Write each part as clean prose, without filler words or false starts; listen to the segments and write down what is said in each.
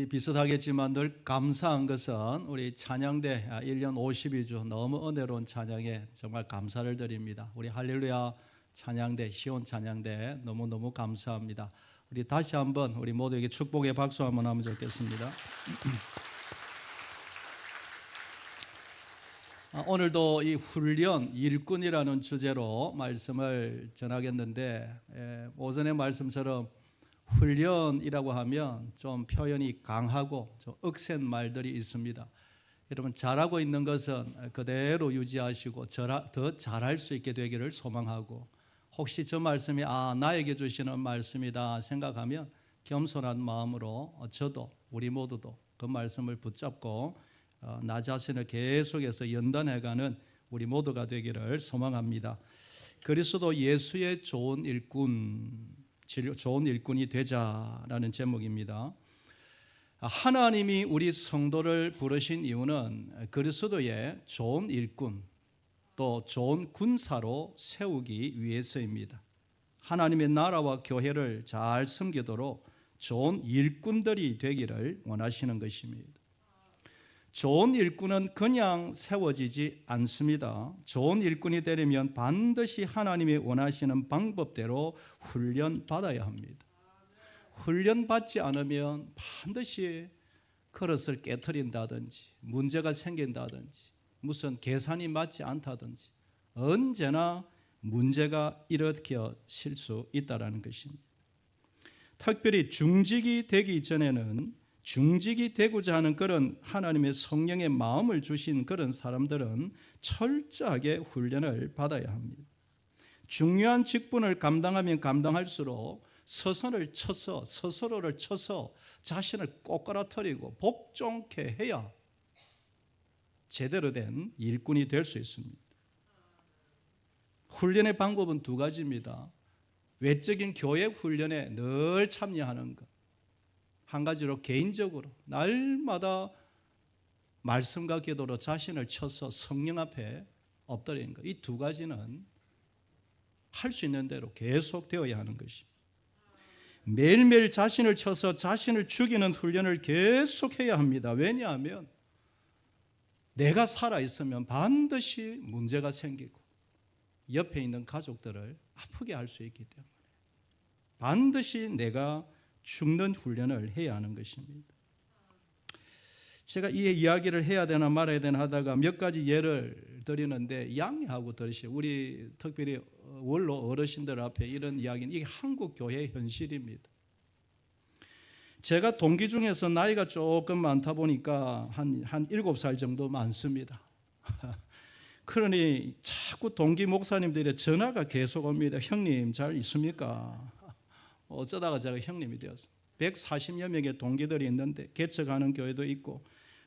비슷하겠지만 늘 감사한 것은 우리 찬양대 1년 52주 너무 은혜로운 찬양에 정말 감사를 드립니다. 우리 할렐루야 찬양대, 시온 찬양대 너무너무 감사합니다. 우리 다시 한번 우리 모두에게 축복의 박수 한번 하면 좋겠습니다. 오늘도 이 훈련, 일꾼이라는 주제로 말씀을 전하겠는데, 오전의 말씀처럼 훈련이라고 하면 좀 표현이 강하고 좀 억센 말들이 있습니다. 여러분, 잘하고 있는 것은 그대로 유지하시고 더 잘할 수 있게 되기를 소망하고, 혹시 저 말씀이 나에게 주시는 말씀이다 생각하면 겸손한 마음으로 저도 우리 모두도 그 말씀을 붙잡고 나 자신을 계속해서 연단해가는 우리 모두가 되기를 소망합니다. 그리스도 예수의 좋은 일꾼이 되자라는 제목입니다. 하나님이 우리 성도를 부르신 이유는 그리스도의 좋은 일꾼, 또 좋은 군사로 세우기 위해서입니다. 하나님의 나라와 교회를 잘 섬기도록 좋은 일꾼들이 되기를 원하시는 것입니다. 좋은 일꾼은 그냥 세워지지 않습니다. 좋은 일꾼이 되려면 반드시 하나님이 원하시는 방법대로 훈련받아야 합니다. 훈련받지 않으면 반드시 그릇을 깨트린다든지 문제가 생긴다든지 무슨 계산이 맞지 않다든지 언제나 문제가 일으켜질 수 있다는 것입니다. 특별히 중직이 되기 전에는 중직이 되고자 하는 그런 하나님의 성령의 마음을 주신 그런 사람들은 철저하게 훈련을 받아야 합니다. 중요한 직분을 감당하면 감당할수록 스스로를 쳐서 자신을 꼬꾸라뜨리고 복종케 해야 제대로 된 일꾼이 될 수 있습니다. 훈련의 방법은 두 가지입니다. 외적인 교회 훈련에 늘 참여하는 것, 한 가지로 개인적으로 날마다 말씀과 기도로 자신을 쳐서 성령 앞에 엎드리는 것, 이 두 가지는 할 수 있는 대로 계속 되어야 하는 것입니다. 매일매일 자신을 쳐서 자신을 죽이는 훈련을 계속 해야 합니다. 왜냐하면 내가 살아있으면 반드시 문제가 생기고 옆에 있는 가족들을 아프게 할 수 있기 때문에 반드시 내가 죽는 훈련을 해야 하는 것입니다. 제가 이 이야기를 해야 되나 말아야 되나 하다가 몇 가지 예를 드리는데 양해하고 들으시오. 우리 특별히 원로 어르신들 앞에 이런 이야기는 이게 한국 교회의 현실입니다. 제가 동기 중에서 나이가 조금 많다 보니까 한 7살 정도 많습니다. 그러니 자꾸 동기 목사님들의 전화가 계속 옵니다. 형님 잘 있습니까? 어쩌다가 제가 형님이 되었어요. 140여 명의 동기들이 있는데 개척하는 교회도 있고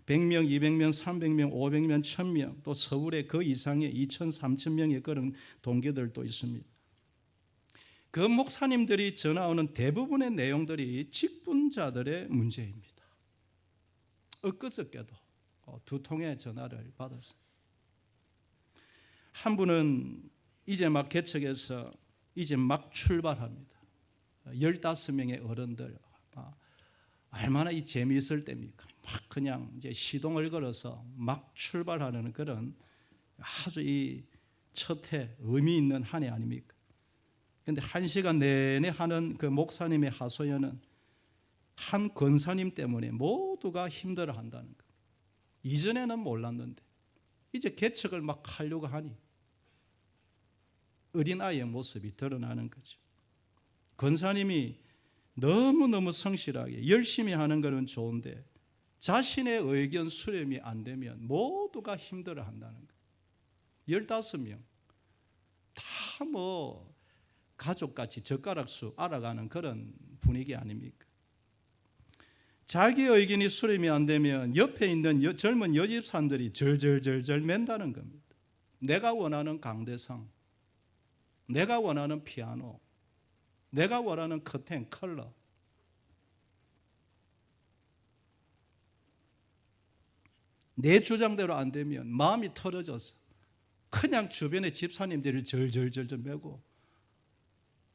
100명, 200명, 300명, 500명, 1000명, 또 서울에 그 이상의 2000, 3000명의 그런 동기들도 있습니다. 그 목사님들이 전화 오는 대부분의 내용들이 직분자들의 문제입니다. 엊그저께도 두 통의 전화를 받았어요. 한 분은 이제 막 개척해서 이제 막 출발합니다. 15명의 어른들, 얼마나 이 재미있을 때입니까? 막 그냥 이제 시동을 걸어서 막 출발하는 그런 아주 이 첫 해 의미 있는 한 해 아닙니까? 그런데 1시간 내내 하는 그 목사님의 하소연은 한 권사님 때문에 모두가 힘들어한다는 것. 이전에는 몰랐는데 이제 개척을 막 하려고 하니 어린아이의 모습이 드러나는 거죠. 권사님이 너무너무 성실하게 열심히 하는 것은 좋은데 자신의 의견 수렴이 안 되면 모두가 힘들어한다는 거예요. 15명 다 뭐 가족같이 젓가락수 알아가는 그런 분위기 아닙니까? 자기의 의견이 수렴이 안 되면 옆에 있는 젊은 여집사들이 절절절절 맨다는 겁니다. 내가 원하는 강대상, 내가 원하는 피아노, 내가 원하는 커튼, 컬러. 내 주장대로 안 되면 마음이 털어져서 그냥 주변의 집사님들을 절절절절 매고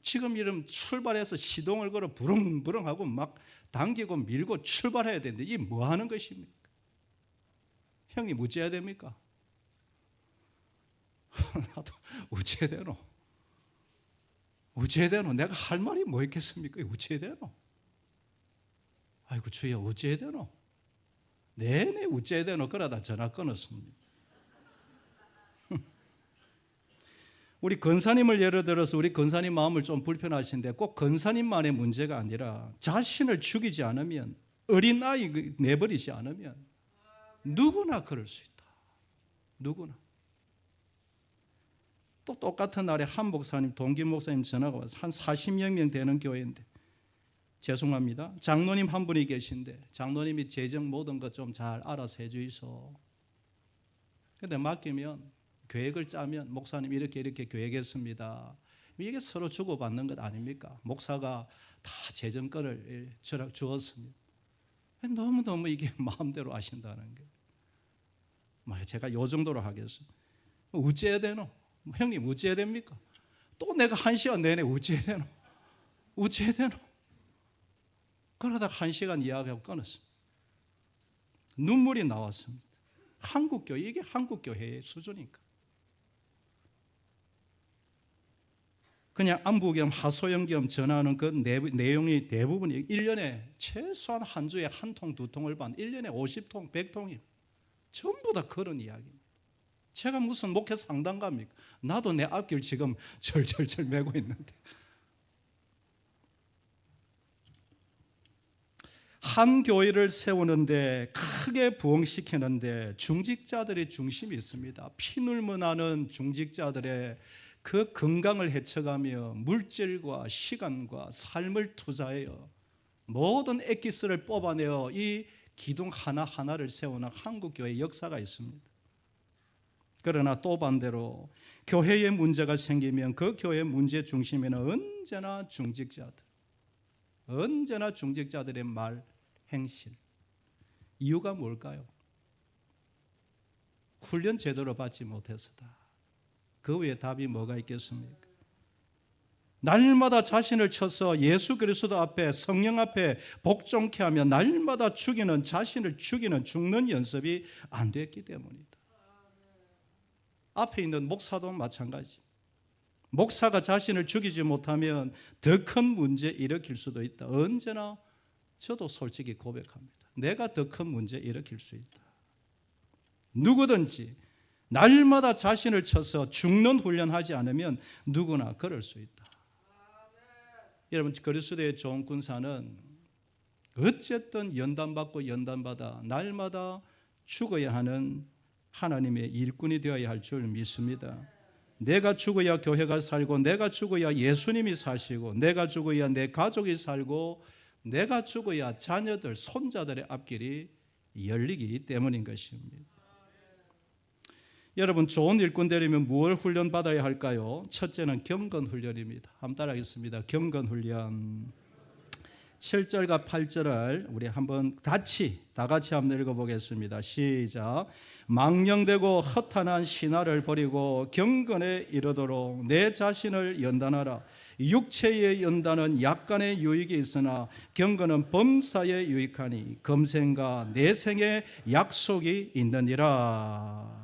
지금 이름 출발해서 시동을 걸어 부릉부릉하고 막 당기고 밀고 출발해야 되는데 이게 뭐 하는 것입니까? 형님 어찌해야 됩니까? 나도 어찌해야 되노? 어찌해야 되노? 내가 할 말이 뭐 있겠습니까? 어찌해야 되노? 아이고 주여 어찌해야 되노? 내내 어찌해야 되노? 그러다 전화 끊었습니다. 우리 권사님을 예를 들어서 우리 권사님 마음을 좀 불편하신데 꼭 권사님만의 문제가 아니라 자신을 죽이지 않으면, 어린아이 내버리지 않으면 누구나 그럴 수 있다. 누구나. 또 똑같은 날에 한 목사님, 동기 목사님 전화가 와서 한 40여 명 되는 교회인데, 죄송합니다, 장로님 한 분이 계신데 장로님이 재정 모든 것 좀 잘 알아서 해주이소. 근데 맡기면 계획을 짜면 목사님 이렇게 계획했습니다. 이게 서로 주고받는 것 아닙니까? 목사가 다 재정권을 주었습니다. 너무너무 이게 마음대로 하신다는 게. 제가 요 정도로 하겠습니다. 어찌해야 되노? 형님 어찌해야 됩니까? 또 내가 1시간 내내 어찌해야 되노? 어찌해야 되노? 그러다 1시간 이야기하고 끊었습니다. 눈물이 나왔습니다. 한국교회, 이게 한국교회의 수준인가? 그냥 안부겸 하소연겸 전하는 그 내용이 대부분이 1년에 최소한 한 주에 한 통, 두 통을 받는 1년에 50통, 100통이 전부 다 그런 이야기입니다. 제가 무슨 목회 상담가입니까? 나도 내 앞길 지금 절절절 메고 있는데. 한 교회를 세우는데, 크게 부흥시키는데 중직자들의 중심이 있습니다. 피눈물 나는 중직자들의 그 건강을 헤쳐가며 물질과 시간과 삶을 투자하여 모든 엑기스를 뽑아내어 이 기둥 하나하나를 세우는 한국교회의 역사가 있습니다. 그러나 또 반대로 교회에 문제가 생기면 그 교회 문제 중심에는 언제나 중직자들의 말, 행실. 이유가 뭘까요? 훈련 제대로 받지 못해서다. 그 외에 답이 뭐가 있겠습니까? 날마다 자신을 쳐서 예수 그리스도 앞에, 성령 앞에 복종케 하며 날마다 자신을 죽는 연습이 안 됐기 때문이다. 앞에 있는 목사도 마찬가지. 목사가 자신을 죽이지 못하면 더 큰 문제 일으킬 수도 있다. 언제나 저도 솔직히 고백합니다. 내가 더 큰 문제 일으킬 수 있다. 누구든지 날마다 자신을 쳐서 죽는 훈련하지 않으면 누구나 그럴 수 있다. 여러분, 그리스도의 좋은 군사는 어쨌든 연단받고 연단받아 날마다 죽어야 하는 하나님의 일꾼이 되어야 할 줄 믿습니다. 내가 죽어야 교회가 살고, 내가 죽어야 예수님이 사시고, 내가 죽어야 내 가족이 살고, 내가 죽어야 자녀들, 손자들의 앞길이 열리기 때문인 것입니다. 여러분, 좋은 일꾼 되려면 무엇을 훈련받아야 할까요? 첫째는 경건훈련입니다. 한번 따라하겠습니다. 경건훈련. 7절과 8절을 우리 한번 다 같이 한번 읽어보겠습니다. 시작. 망령되고 허탄한 신화를 버리고 경건에 이르도록 내 자신을 연단하라. 육체의 연단은 약간의 유익이 있으나 경건은 범사에 유익하니 금생과 내생의 약속이 있느니라.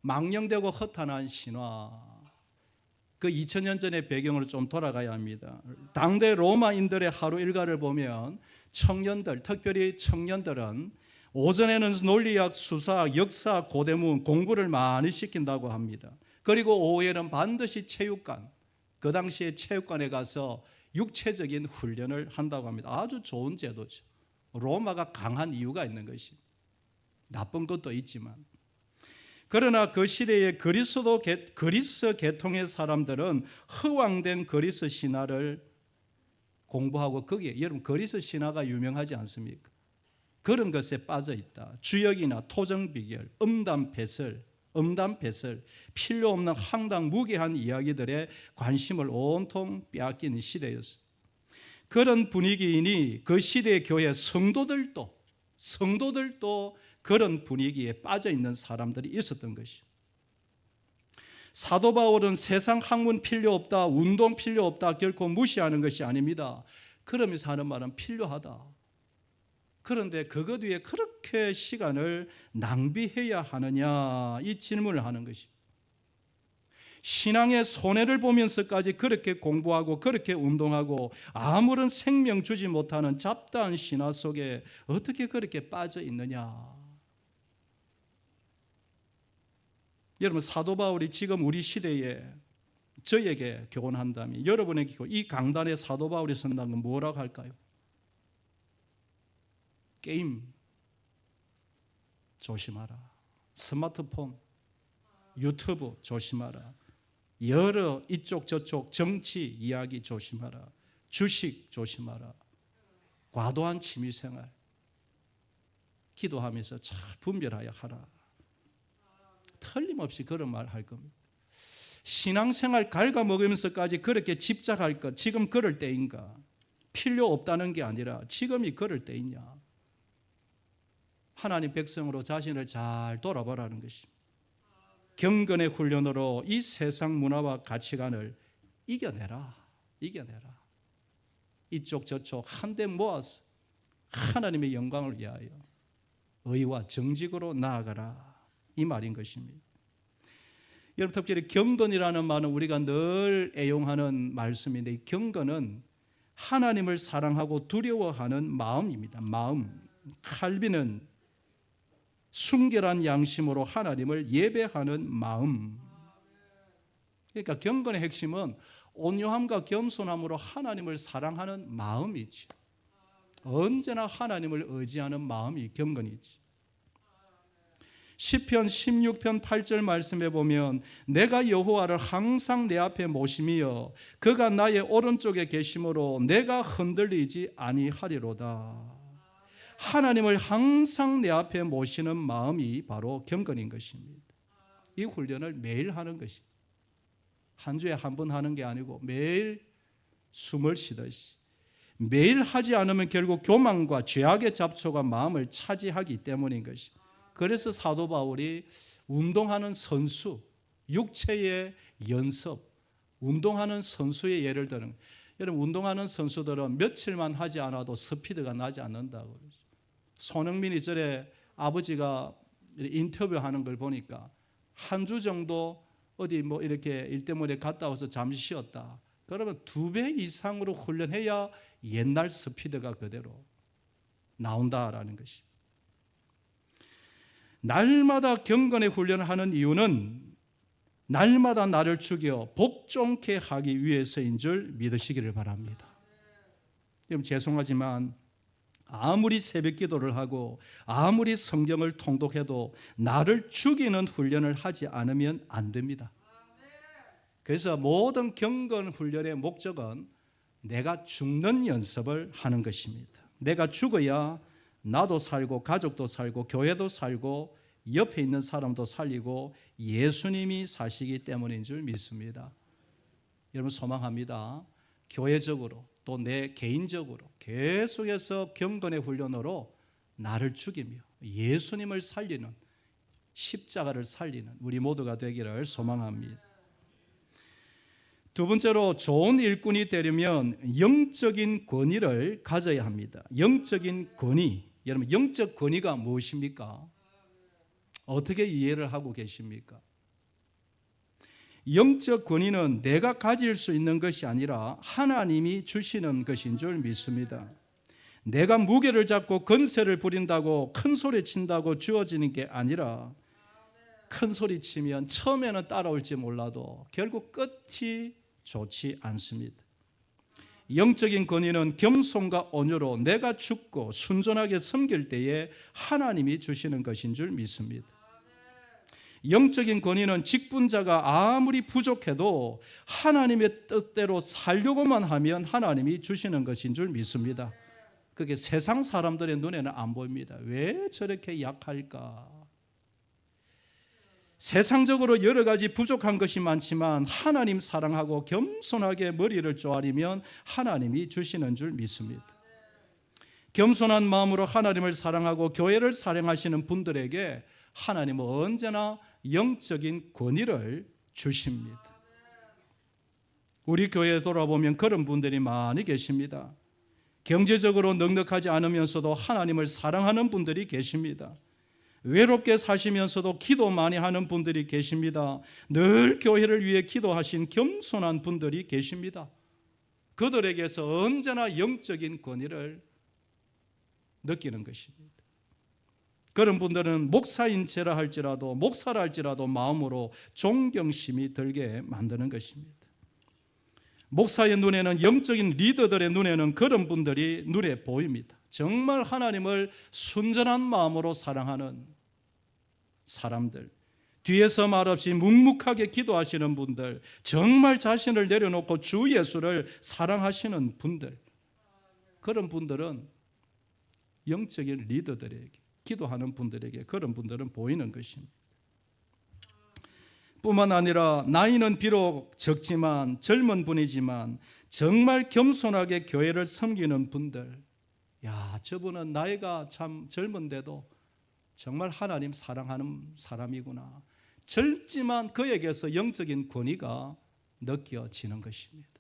망령되고 허탄한 신화, 그 2000년 전의 배경으로 좀 돌아가야 합니다. 당대 로마인들의 하루 일과를 보면 청년들, 특별히 청년들은 오전에는 논리학, 수사학, 역사, 고대문 공부를 많이 시킨다고 합니다. 그리고 오후에는 반드시 체육관, 그 당시에 체육관에 가서 육체적인 훈련을 한다고 합니다. 아주 좋은 제도죠. 로마가 강한 이유가 있는 것입니다. 나쁜 것도 있지만. 그러나 그 시대의 그리스 계통의 사람들은 허황된 그리스 신화를 공부하고, 거기에 여러분 그리스 신화가 유명하지 않습니까? 그런 것에 빠져 있다. 주역이나 토정 비결, 음담 배설, 필요 없는 황당 무계한 이야기들에 관심을 온통 빼앗기는 시대였어요. 그런 분위기이니 그 시대의 교회 성도들도 그런 분위기에 빠져 있는 사람들이 있었던 것이죠. 사도 바울은 세상 학문 필요 없다, 운동 필요 없다 결코 무시하는 것이 아닙니다. 그러면서 하는 말은 필요하다. 그런데 그것 위에 그렇게 시간을 낭비해야 하느냐, 이 질문을 하는 것입니다. 신앙의 손해를 보면서까지 그렇게 공부하고 그렇게 운동하고 아무런 생명 주지 못하는 잡다한 신화 속에 어떻게 그렇게 빠져 있느냐. 여러분, 사도 바울이 지금 우리 시대에 저에게 교훈한다면, 여러분에게 이 강단에 사도 바울이 선다는 건 뭐라고 할까요? 게임 조심하라, 스마트폰, 유튜브 조심하라, 여러 이쪽 저쪽 정치 이야기 조심하라, 주식 조심하라, 과도한 취미생활, 기도하면서 잘 분별하여 하라. 틀림없이 그런 말 할 겁니다. 신앙생활 갉아먹으면서까지 그렇게 집착할 것, 지금 그럴 때인가? 필요 없다는 게 아니라 지금이 그럴 때이냐? 하나님 백성으로 자신을 잘 돌아보라는 것입니다. 경건의 훈련으로 이 세상 문화와 가치관을 이겨내라. 이쪽 저쪽 한데 모아서 하나님의 영광을 위하여 의와 정직으로 나아가라, 이 말인 것입니다. 여러분, 특별히 경건이라는 말은 우리가 늘 애용하는 말씀인데, 이 경건은 하나님을 사랑하고 두려워하는 마음입니다. 마음. 칼빈은 순결한 양심으로 하나님을 예배하는 마음. 그러니까 경건의 핵심은 온유함과 겸손함으로 하나님을 사랑하는 마음이지. 언제나 하나님을 의지하는 마음이 경건이지. 시편 16편 8절 말씀에 보면 내가 여호와를 항상 내 앞에 모심이여 그가 나의 오른쪽에 계심으로 내가 흔들리지 아니하리로다. 하나님을 항상 내 앞에 모시는 마음이 바로 경건인 것입니다. 이 훈련을 매일 하는 것입니다. 한 주에 한 번 하는 게 아니고 매일 숨을 쉬듯이, 매일 하지 않으면 결국 교만과 죄악의 잡초가 마음을 차지하기 때문인 것입니다. 그래서 사도 바울이 운동하는 선수, 육체의 연습, 운동하는 선수의 예를 드는, 여러분, 운동하는 선수들은 며칠만 하지 않아도 스피드가 나지 않는다고 그러죠. 손흥민이 전에 아버지가 인터뷰하는 걸 보니까 한 주 정도 어디 뭐 이렇게 일 때문에 갔다 와서 잠시 쉬었다. 그러면 2배 이상으로 훈련해야 옛날 스피드가 그대로 나온다라는 것이. 날마다 경건의 훈련을 하는 이유는 날마다 나를 죽여 복종케 하기 위해서인 줄 믿으시기를 바랍니다. 여러분, 죄송하지만 아무리 새벽 기도를 하고 아무리 성경을 통독해도 나를 죽이는 훈련을 하지 않으면 안 됩니다. 그래서 모든 경건 훈련의 목적은 내가 죽는 연습을 하는 것입니다. 내가 죽어야 나도 살고 가족도 살고 교회도 살고 옆에 있는 사람도 살리고 예수님이 사시기 때문인 줄 믿습니다. 여러분, 소망합니다. 교회적으로 또 내 개인적으로 계속해서 경건의 훈련으로 나를 죽이며 예수님을 살리는, 십자가를 살리는 우리 모두가 되기를 소망합니다. 두 번째로, 좋은 일꾼이 되려면 영적인 권위를 가져야 합니다. 영적인 권위. 여러분, 영적 권위가 무엇입니까? 어떻게 이해를 하고 계십니까? 영적 권위는 내가 가질 수 있는 것이 아니라 하나님이 주시는 것인 줄 믿습니다. 내가 무게를 잡고 건세를 부린다고 큰 소리 친다고 주어지는 게 아니라, 큰 소리 치면 처음에는 따라올지 몰라도 결국 끝이 좋지 않습니다. 영적인 권위는 겸손과 온유로 내가 죽고 순전하게 섬길 때에 하나님이 주시는 것인 줄 믿습니다. 영적인 권위는 직분자가 아무리 부족해도 하나님의 뜻대로 살려고만 하면 하나님이 주시는 것인 줄 믿습니다. 그게 세상 사람들의 눈에는 안 보입니다. 왜 저렇게 약할까? 세상적으로 여러 가지 부족한 것이 많지만 하나님 사랑하고 겸손하게 머리를 조아리면 하나님이 주시는 줄 믿습니다. 겸손한 마음으로 하나님을 사랑하고 교회를 사랑하시는 분들에게 하나님은 언제나 영적인 권위를 주십니다. 우리 교회에 돌아보면 그런 분들이 많이 계십니다. 경제적으로 넉넉하지 않으면서도 하나님을 사랑하는 분들이 계십니다. 외롭게 사시면서도 기도 많이 하는 분들이 계십니다. 늘 교회를 위해 기도하신 겸손한 분들이 계십니다. 그들에게서 언제나 영적인 권위를 느끼는 것입니다. 그런 분들은 목사인 채라 할지라도 목사라 할지라도 마음으로 존경심이 들게 만드는 것입니다. 목사의 눈에는, 영적인 리더들의 눈에는 그런 분들이 눈에 보입니다. 정말 하나님을 순전한 마음으로 사랑하는 사람들, 뒤에서 말없이 묵묵하게 기도하시는 분들, 정말 자신을 내려놓고 주 예수를 사랑하시는 분들, 그런 분들은 영적인 리더들에게, 기도하는 분들에게 그런 분들은 보이는 것입니다. 뿐만 아니라 나이는 비록 적지만, 젊은 분이지만 정말 겸손하게 교회를 섬기는 분들, 야, 저분은 나이가 참 젊은데도 정말 하나님 사랑하는 사람이구나. 젊지만 그에게서 영적인 권위가 느껴지는 것입니다.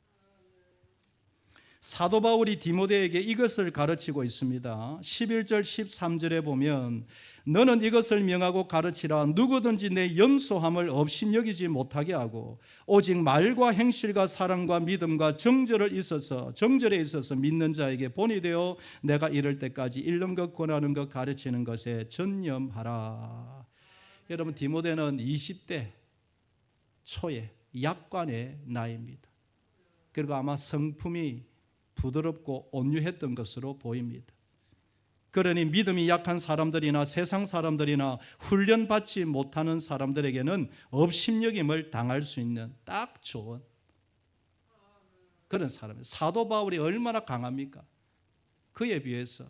사도 바울이 디모데에게 이것을 가르치고 있습니다. 11절 13절에 보면 너는 이것을 명하고 가르치라. 누구든지 내 연소함을 업신여기지 못하게 하고 오직 말과 행실과 사랑과 믿음과 정절에 있어서 믿는 자에게 본이 되어 내가 이를 때까지 잃는 것 권하는 것 가르치는 것에 전념하라. 여러분, 디모데는 20대 초의 약관의 나이입니다. 그리고 아마 성품이 부드럽고 온유했던 것으로 보입니다. 그러니 믿음이 약한 사람들이나 세상 사람들이나 훈련받지 못하는 사람들에게는 업신여김을 당할 수 있는 딱 좋은 그런 사람이에요. 사도 바울이 얼마나 강합니까? 그에 비해서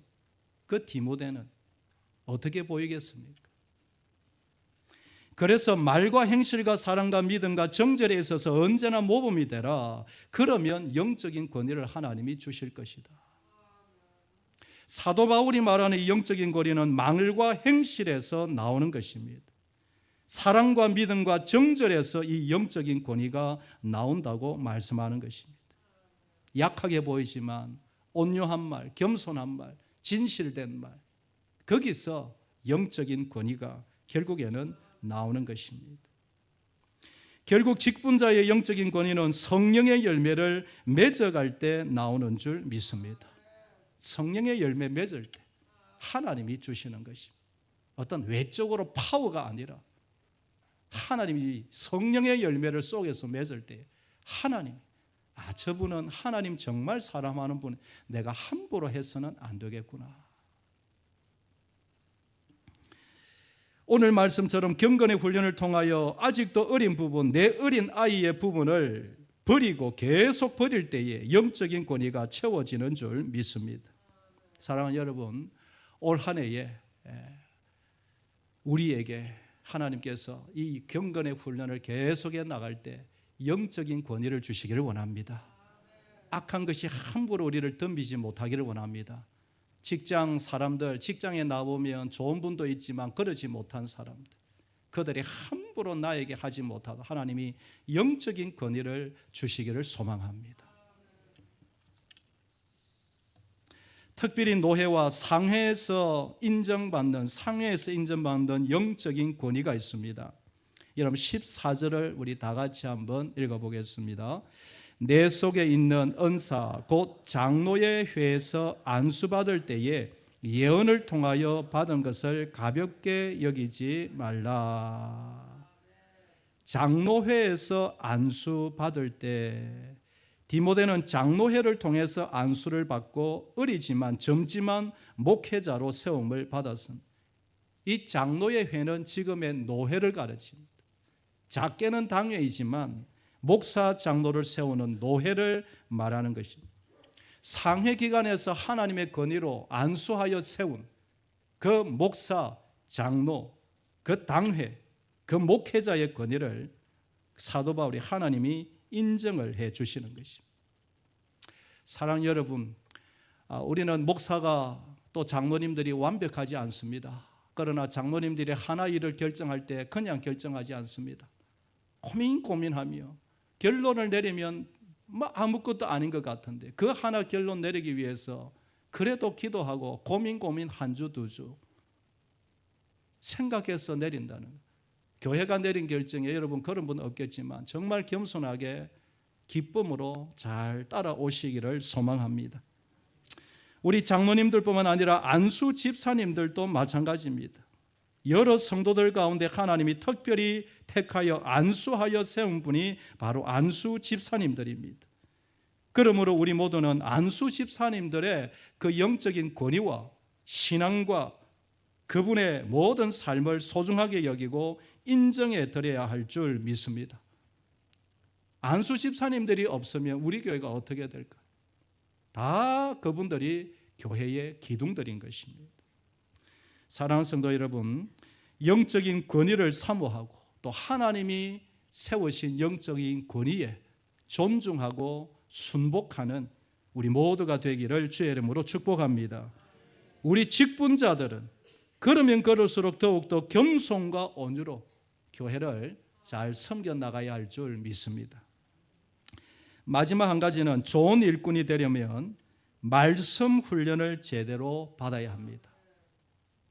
그 디모데는 어떻게 보이겠습니까? 그래서 말과 행실과 사랑과 믿음과 정절에 있어서 언제나 모범이 되라. 그러면 영적인 권위를 하나님이 주실 것이다. 사도 바울이 말하는 이 영적인 권위는 말과 행실에서 나오는 것입니다. 사랑과 믿음과 정절에서 이 영적인 권위가 나온다고 말씀하는 것입니다. 약하게 보이지만 온유한 말, 겸손한 말, 진실된 말, 거기서 영적인 권위가 결국에는 나오는 것입니다. 결국 직분자의 영적인 권위는 성령의 열매를 맺어갈 때 나오는 줄 믿습니다. 성령의 열매 맺을 때 하나님이 주시는 것입니다. 어떤 외적으로 파워가 아니라 하나님이 성령의 열매를 속에서 맺을 때 하나님, 저분은 하나님 정말 사랑하는 분, 내가 함부로 해서는 안 되겠구나. 오늘 말씀처럼 경건의 훈련을 통하여 아직도 어린 부분, 내 어린 아이의 부분을 버리고 계속 버릴 때에 영적인 권위가 채워지는 줄 믿습니다. 사랑하는 여러분, 올 한 해에 우리에게 하나님께서 이 경건의 훈련을 계속해 나갈 때 영적인 권위를 주시기를 원합니다. 악한 것이 함부로 우리를 덤비지 못하기를 원합니다. 직장 사람들, 직장에 나오면 좋은 분도 있지만 그러지 못한 사람들, 그들이 함부로 나에게 하지 못하고 하나님이 영적인 권위를 주시기를 소망합니다. 특별히 노회와 상회에서 인정받는 영적인 권위가 있습니다. 여러분 14절을 우리 다 같이 한번 읽어보겠습니다. 내 속에 있는 은사 곧 장로의 회에서 안수받을 때에 예언을 통하여 받은 것을 가볍게 여기지 말라. 장로회에서 안수받을 때 디모데는 장로회를 통해서 안수를 받고 어리지만 젊지만 목회자로 세움을 받았습니다. 이 장로의 회는 지금의 노회를 가르칩니다. 작게는 당회이지만 목사 장로를 세우는 노회를 말하는 것입니다. 상회 기관에서 하나님의 권위로 안수하여 세운 그 목사, 장로, 그 당회, 그 목회자의 권위를 사도 바울이 하나님이 인정을 해 주시는 것입니다. 사랑 여러분, 우리는 목사가 또 장로님들이 완벽하지 않습니다. 그러나 장로님들이 하나 일을 결정할 때 그냥 결정하지 않습니다. 고민하며 결론을 내리면 뭐 아무것도 아닌 것 같은데 그 하나 결론 내리기 위해서 그래도 기도하고 고민 한 주 두 주 생각해서 내린다는 거예요. 교회가 내린 결정에 여러분 그런 분 없겠지만 정말 겸손하게 기쁨으로 잘 따라오시기를 소망합니다. 우리 장로님들뿐만 아니라 안수 집사님들도 마찬가지입니다. 여러 성도들 가운데 하나님이 특별히 택하여 안수하여 세운 분이 바로 안수 집사님들입니다. 그러므로 우리 모두는 안수 집사님들의 그 영적인 권위와 신앙과 그분의 모든 삶을 소중하게 여기고 인정해 드려야 할 줄 믿습니다. 안수 집사님들이 없으면 우리 교회가 어떻게 될까요? 다 그분들이 교회의 기둥들인 것입니다. 사랑하는 성도 여러분, 영적인 권위를 사모하고 또 하나님이 세우신 영적인 권위에 존중하고 순복하는 우리 모두가 되기를 주의 이름으로 축복합니다. 우리 직분자들은 그러면 그럴수록 더욱더 겸손과 온유로 교회를 잘 섬겨 나가야 할 줄 믿습니다. 마지막 한 가지는 좋은 일꾼이 되려면 말씀 훈련을 제대로 받아야 합니다.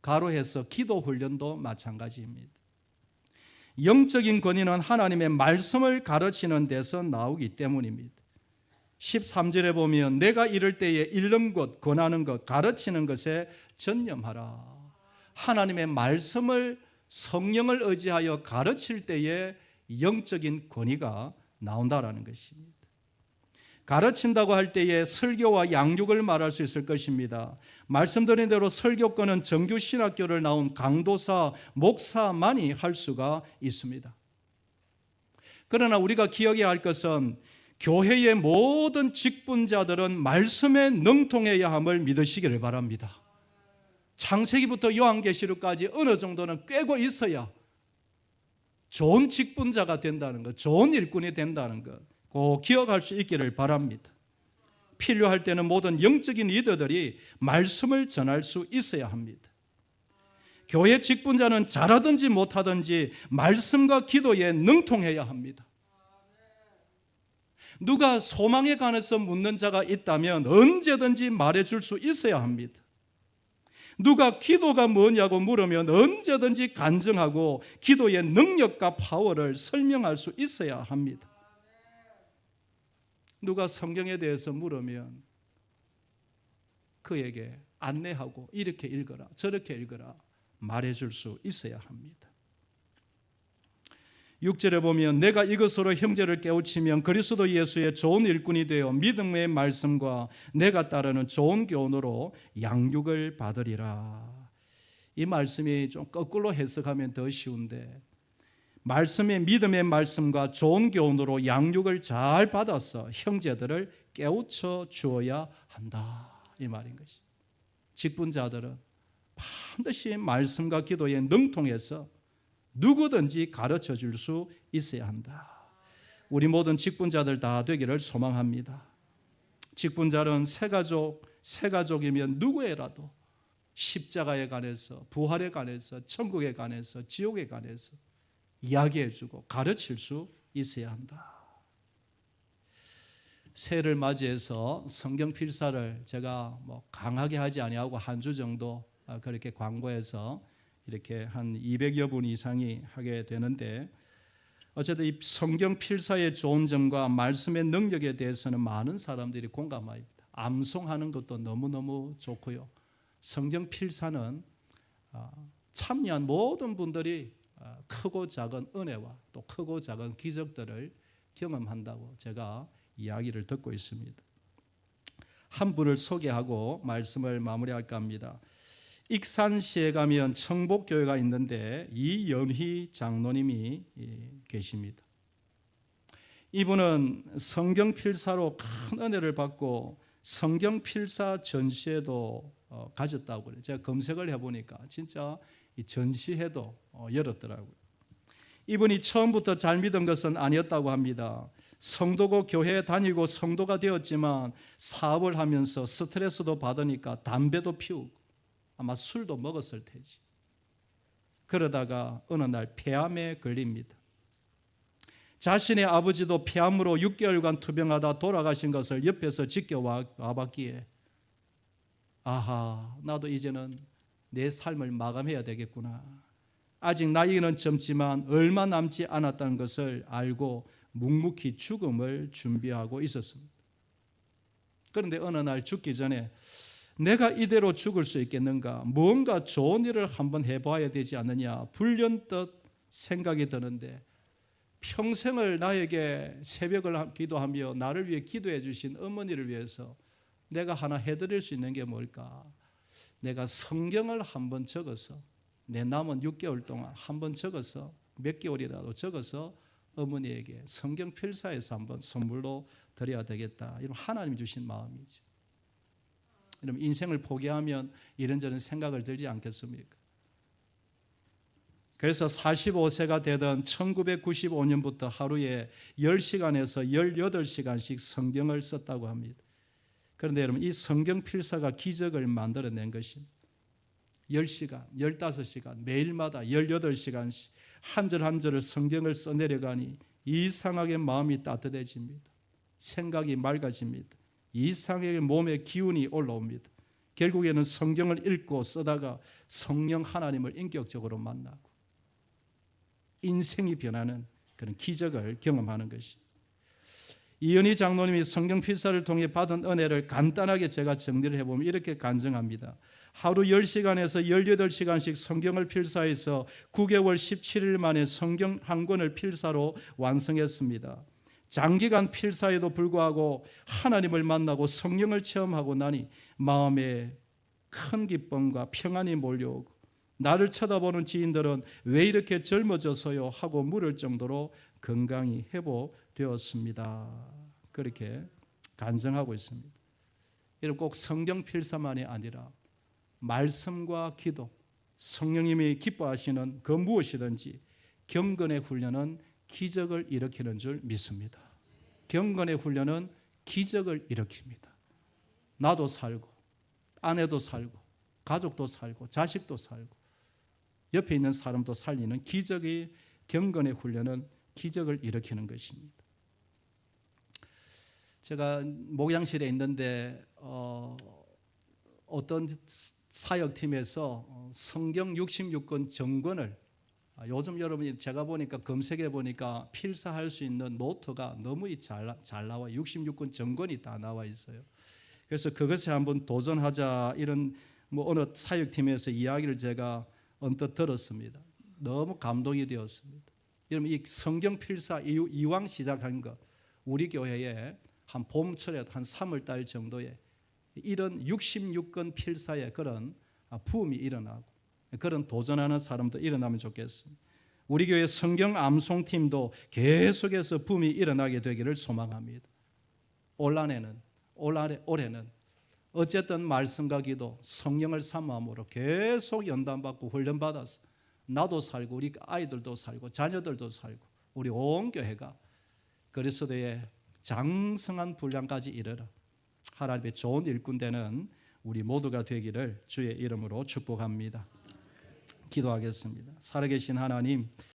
가로해서 기도 훈련도 마찬가지입니다. 영적인 권위는 하나님의 말씀을 가르치는 데서 나오기 때문입니다. 13절에 보면 내가 이를 때에 읽는 것, 권하는 것, 가르치는 것에 전념하라. 하나님의 말씀을 성령을 의지하여 가르칠 때에 영적인 권위가 나온다라는 것입니다. 가르친다고 할 때에 설교와 양육을 말할 수 있을 것입니다. 말씀드린 대로 설교권은 정규 신학교를 나온 강도사, 목사만이 할 수가 있습니다. 그러나 우리가 기억해야 할 것은 교회의 모든 직분자들은 말씀에 능통해야 함을 믿으시기를 바랍니다. 창세기부터 요한계시록까지 어느 정도는 꿰고 있어야 좋은 직분자가 된다는 것, 좋은 일꾼이 된다는 것 꼭 기억할 수 있기를 바랍니다. 필요할 때는 모든 영적인 리더들이 말씀을 전할 수 있어야 합니다. 교회 직분자는 잘하든지 못하든지 말씀과 기도에 능통해야 합니다. 누가 소망에 관해서 묻는 자가 있다면 언제든지 말해줄 수 있어야 합니다. 누가 기도가 뭐냐고 물으면 언제든지 간증하고 기도의 능력과 파워를 설명할 수 있어야 합니다. 누가 성경에 대해서 물으면 그에게 안내하고 이렇게 읽어라 저렇게 읽어라 말해줄 수 있어야 합니다. 6절에 보면 내가 이것으로 형제를 깨우치면 그리스도 예수의 좋은 일꾼이 되어 믿음의 말씀과 내가 따르는 좋은 교훈으로 양육을 받으리라. 이 말씀이 좀 거꾸로 해석하면 더 쉬운데 말씀의 믿음의 말씀과 좋은 교훈으로 양육을 잘 받아서 형제들을 깨우쳐 주어야 한다 이 말인 것이. 직분자들은 반드시 말씀과 기도에 능통해서 누구든지 가르쳐 줄 수 있어야 한다. 우리 모든 직분자들 다 되기를 소망합니다. 직분자는 새 가족이면 누구에라도 십자가에 관해서, 부활에 관해서, 천국에 관해서, 지옥에 관해서 이야기해주고 가르칠 수 있어야 한다. 새해를 맞이해서 성경 필사를 제가 강하게 하지 아니하고 한 주 정도 그렇게 광고해서 이렇게 한 200여 분 이상이 하게 되는데 어쨌든 이 성경 필사의 좋은 점과 말씀의 능력에 대해서는 많은 사람들이 공감합니다. 암송하는 것도 너무너무 좋고요. 성경 필사는 참여한 모든 분들이 크고 작은 은혜와 또 크고 작은 기적들을 경험한다고 제가 이야기를 듣고 있습니다. 한 분을 소개하고 말씀을 마무리할까 합니다. 익산시에 가면 청복교회가 있는데 이연희 장로님이 계십니다. 이분은 성경필사로 큰 은혜를 받고 성경필사 전시회도 가졌다고 그래요. 제가 검색을 해보니까 진짜 이 전시회도 열었더라고요. 이분이 처음부터 잘 믿은 것은 아니었다고 합니다. 성도고 교회에 다니고 성도가 되었지만 사업을 하면서 스트레스도 받으니까 담배도 피우고 아마 술도 먹었을 테지. 그러다가 어느 날 폐암에 걸립니다. 자신의 아버지도 폐암으로 6개월간 투병하다 돌아가신 것을 옆에서 지켜와봤기에 아하, 나도 이제는 내 삶을 마감해야 되겠구나. 아직 나이는 젊지만 얼마 남지 않았다는 것을 알고 묵묵히 죽음을 준비하고 있었습니다. 그런데 어느 날 죽기 전에 내가 이대로 죽을 수 있겠는가? 뭔가 좋은 일을 한번 해봐야 되지 않느냐? 불현듯 생각이 드는데 평생을 나에게 새벽을 기도하며 나를 위해 기도해 주신 어머니를 위해서 내가 하나 해드릴 수 있는 게 뭘까? 내가 성경을 한번 적어서 내 남은 6개월 동안 한번 적어서 몇 개월이라도 적어서 어머니에게 성경 필사해서 한번 선물로 드려야 되겠다. 이런 하나님이 주신 마음이죠. 여러분, 인생을 포기하면 이런저런 생각을 들지 않겠습니까? 그래서 45세가 되던 1995년부터 하루에 10시간에서 18시간씩 성경을 썼다고 합니다. 그런데 여러분, 이 성경 필사가 기적을 만들어낸 것입니다. 10시간, 15시간, 매일마다 18시간씩 한 절 한 절을 성경을 써내려가니 이상하게 마음이 따뜻해집니다. 생각이 맑아집니다. 이상하게 몸에 기운이 올라옵니다. 결국에는 성경을 읽고 쓰다가 성령 하나님을 인격적으로 만나고 인생이 변하는 그런 기적을 경험하는 것입니다. 이은희 장로님이 성경 필사를 통해 받은 은혜를 간단하게 제가 정리를 해보면 이렇게 간증합니다. 하루 10시간에서 18시간씩 성경을 필사해서 9개월 17일 만에 성경 한 권을 필사로 완성했습니다. 장기간 필사에도 불구하고 하나님을 만나고 성령을 체험하고 나니 마음에 큰 기쁨과 평안이 몰려오고 나를 쳐다보는 지인들은 왜 이렇게 젊어져서요 하고 물을 정도로 건강이 회복되었습니다. 그렇게 간증하고 있습니다. 이런 꼭 성경 필사만이 아니라 말씀과 기도, 성령님이 기뻐하시는 그 무엇이든지 경건의 훈련은 기적을 일으키는 줄 믿습니다. 경건의 훈련은 기적을 일으킵니다. 나도 살고 아내도 살고 가족도 살고 자식도 살고 옆에 있는 사람도 살리는 기적의 경건의 훈련은 기적을 일으키는 것입니다. 제가 목양실에 있는데 어떤 사역팀에서 성경 66권 정권을 요즘 여러분이 제가 보니까 검색해 보니까 필사할 수 있는 노트가 너무 잘 나와 66권 정권이 다 나와 있어요. 그래서 그것에 한번 도전하자 이런 어느 사역팀에서 이야기를 제가 언뜻 들었습니다. 너무 감동이 되었습니다. 여러분 이 성경 필사 이왕 시작한 거 우리 교회에 한 봄철에 한 3월 달 정도에 이런 66권 필사의 그런 부음이 일어나고 그런 도전하는 사람도 일어나면 좋겠습니다. 우리 교회 성경 암송팀도 계속해서 붐이 일어나게 되기를 소망합니다. 올해는 어쨌든 말씀과 기도, 성령을 사모함으로 계속 연단받고 훈련받아서 나도 살고 우리 아이들도 살고 자녀들도 살고 우리 온 교회가 그리스도의 장성한 분량까지 이르러 하나님의 좋은 일꾼 되는 우리 모두가 되기를 주의 이름으로 축복합니다. 기도하겠습니다. 살아계신 하나님,